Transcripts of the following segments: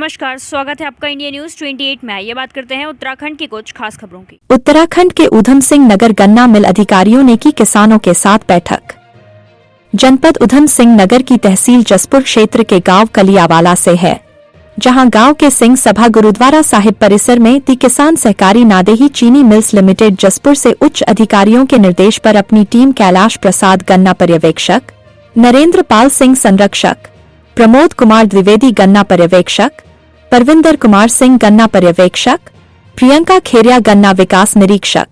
नमस्कार, स्वागत है आपका इंडिया न्यूज 28 में। ये बात करते हैं उत्तराखंड की कुछ खास खबरों की। उत्तराखंड के ऊधम सिंह नगर गन्ना मिल अधिकारियों ने की किसानों के साथ बैठक। जनपद ऊधम सिंह नगर की तहसील जसपुर क्षेत्र के गांव कलियावाला से है, जहां गांव के सिंह सभा गुरुद्वारा साहिब परिसर में दी किसान सहकारी नादेही चीनी मिल्स लिमिटेड जसपुर से उच्च अधिकारियों के निर्देश पर अपनी टीम कैलाश प्रसाद गन्ना पर्यवेक्षक, नरेंद्र पाल सिंह संरक्षक, प्रमोद कुमार द्विवेदी गन्ना पर्यवेक्षक, परविंदर कुमार सिंह गन्ना पर्यवेक्षक, प्रियंका खेरिया गन्ना विकास निरीक्षक,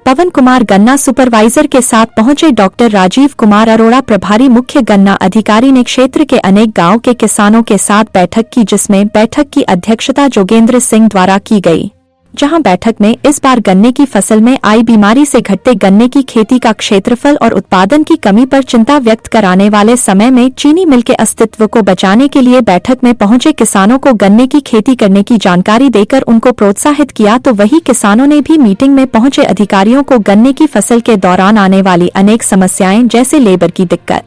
पवन कुमार गन्ना सुपरवाइजर के साथ पहुंचे डॉक्टर राजीव कुमार अरोड़ा प्रभारी मुख्य गन्ना अधिकारी ने क्षेत्र के अनेक गांव के किसानों के साथ बैठक की, जिसमें बैठक की अध्यक्षता जोगेंद्र सिंह द्वारा की गई। जहां बैठक में इस बार गन्ने की फसल में आई बीमारी से घटते गन्ने की खेती का क्षेत्रफल और उत्पादन की कमी पर चिंता व्यक्त कराने वाले समय में चीनी मिल के अस्तित्व को बचाने के लिए बैठक में पहुंचे किसानों को गन्ने की खेती करने की जानकारी देकर उनको प्रोत्साहित किया। तो वही किसानों ने भी मीटिंग में पहुंचे अधिकारियों को गन्ने की फसल के दौरान आने वाली अनेक समस्याएं जैसे लेबर की दिक्कत,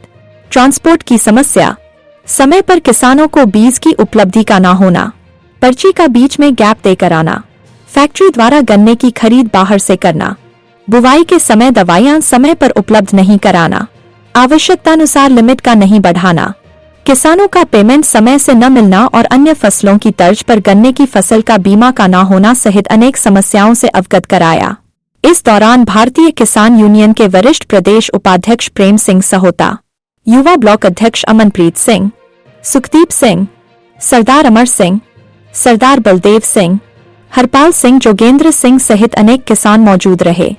ट्रांसपोर्ट की समस्या, समय पर किसानों को बीज की उपलब्धि का न होना, पर्ची का बीच में गैप देकर आना, फैक्ट्री द्वारा गन्ने की खरीद बाहर से करना, बुवाई के समय दवाइयां समय पर उपलब्ध नहीं कराना, आवश्यकतानुसार लिमिट का नहीं बढ़ाना, किसानों का पेमेंट समय से न मिलना और अन्य फसलों की तर्ज पर गन्ने की फसल का बीमा का न होना सहित अनेक समस्याओं से अवगत कराया। इस दौरान भारतीय किसान यूनियन के वरिष्ठ प्रदेश उपाध्यक्ष प्रेम सिंह सहोता, युवा ब्लॉक अध्यक्ष अमनप्रीत सिंह, सुखदीप सिंह, सरदार अमर सिंह, सरदार बलदेव सिंह, हरपाल सिंह, जोगेंद्र सिंह सहित अनेक किसान मौजूद रहे।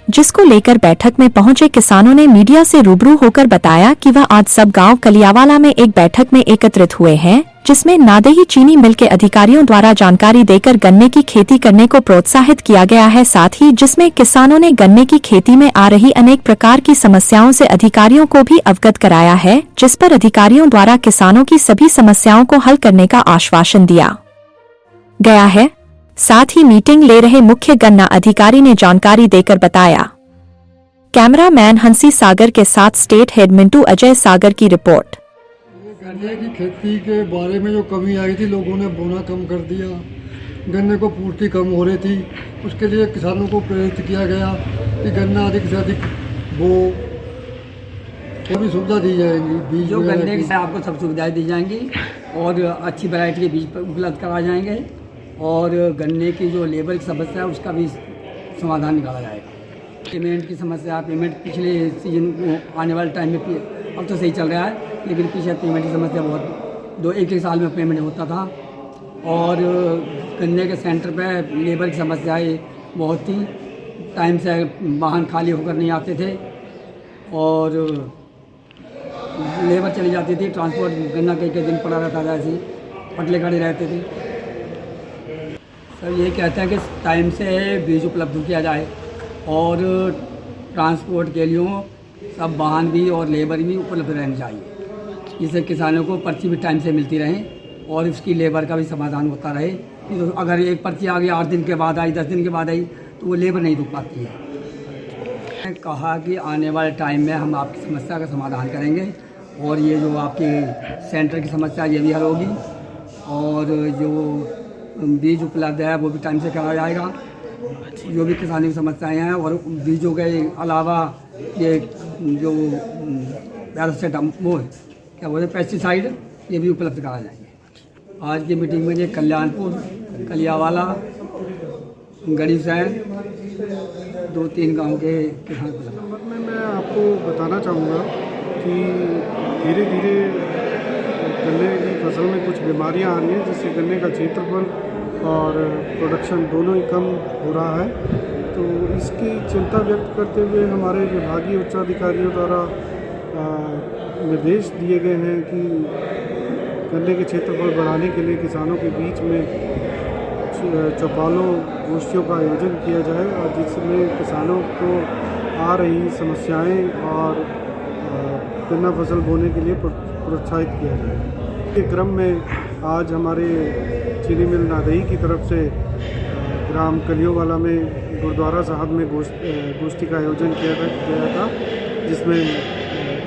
जिसको लेकर बैठक में पहुंचे किसानों ने मीडिया से रूबरू होकर बताया कि वह आज सब गांव कलियावाला में एक बैठक में एकत्रित हुए हैं, जिसमें नादेही चीनी मिल के अधिकारियों द्वारा जानकारी देकर गन्ने की खेती करने को प्रोत्साहित किया गया है। साथ ही जिसमें किसानों ने गन्ने की खेती में आ रही अनेक प्रकार की समस्याओं से अधिकारियों को भी अवगत कराया है, जिस पर अधिकारियों द्वारा किसानों की सभी समस्याओं को हल करने का आश्वासन दिया गया है। साथ ही मीटिंग ले रहे मुख्य गन्ना अधिकारी ने जानकारी देकर बताया। कैमरामैन हंसी सागर के साथ स्टेट हेड मिंटू अजय सागर की रिपोर्ट। गन्ने की खेती के बारे में जो कमी आई थी, लोगों ने बोना कम कर दिया, गन्ने को पूर्ति कम हो रही थी, उसके लिए किसानों को प्रेरित किया गया कि गन्ना अधिक से अधिक वो भी सुविधा दी जाएगी। बीज जो गन्ने की आपको सब सुविधाएं दी जाएंगी और अच्छी वैरायटी के बीज उपलब्ध कराए जाएंगे और गन्ने की जो लेबर की समस्या है उसका भी समाधान निकाला जाएगा। पेमेंट की समस्या, पेमेंट पिछले सीजन को आने वाले टाइम में अब तो सही चल रहा है, लेकिन पीछे पेमेंट की समस्या बहुत एक साल में पेमेंट होता था और गन्ने के सेंटर पे लेबर की समस्याएँ बहुत थी। टाइम से वाहन खाली होकर नहीं आते थे और लेबर चली जाती थी, ट्रांसपोर्ट गन्ना कई दिन पड़ा रहता था, ऐसे पटले खड़े रहते थे। सर ये कहते हैं कि टाइम से बीज उपलब्ध किया जाए और ट्रांसपोर्ट के लिए सब वाहन भी और लेबर भी उपलब्ध रहनी चाहिए, जिससे किसानों को पर्ची भी टाइम से मिलती रहे और उसकी लेबर का भी समाधान होता रहे। तो अगर एक पर्ची आ गई 8 दिन के बाद आई, 10 दिन के बाद आई, तो वो लेबर नहीं रुक पाती है। मैंने कहा कि आने वाले टाइम में हम आपकी समस्या का समाधान करेंगे और ये जो आपके सेंटर की समस्या ये भी हल होगी और जो बीज उपलब्ध है वो भी टाइम से कराया जाएगा। जो भी किसानी की समस्याएं हैं और बीजों के अलावा ये जो पैरासिटामोल वो क्या बोलते हैं पेस्टिसाइड, ये भी उपलब्ध कराए जाएंगे। आज की मीटिंग में ये कल्याणपुर, कलियावाला, गरीब सैन 2-3 गांव के किसान को मैं आपको बताना चाहूँगा कि धीरे धीरे गन्ने की फसल में कुछ बीमारियां आ रही हैं, जिससे गन्ने का क्षेत्रफल और प्रोडक्शन दोनों ही कम हो रहा है। तो इसकी चिंता व्यक्त करते हुए हमारे विभागीय उच्चाधिकारियों द्वारा निर्देश दिए गए हैं कि गन्ने के क्षेत्रफल बढ़ाने के लिए किसानों के बीच में चौपालों गोष्ठियों का आयोजन किया जाए और जिसमें किसानों को आ रही समस्याएं और गन्ना फसल बोने के लिए प्रोत्साहित किया जाए। इस क्रम में आज हमारे चीनी मिल नादेही की तरफ से ग्राम कलियोवाला में गुरुद्वारा साहब में गोष्ठी का आयोजन किया गया था, जिसमें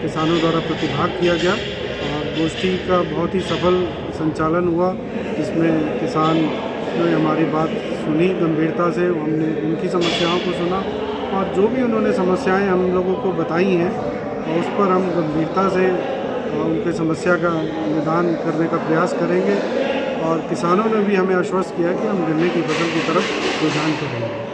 किसानों द्वारा प्रतिभाग किया गया और गोष्ठी का बहुत ही सफल संचालन हुआ, जिसमें किसान ने हमारी बात सुनी गंभीरता से, हमने उनकी समस्याओं को सुना और जो भी उन्होंने समस्याएं हम लोगों को बताई हैं और उस पर हम गंभीरता से उनके समस्या का निदान करने का प्रयास करेंगे। और किसानों ने भी हमें आश्वस्त किया कि हम गन्ने की फसल की तरफ रुझान करेंगे।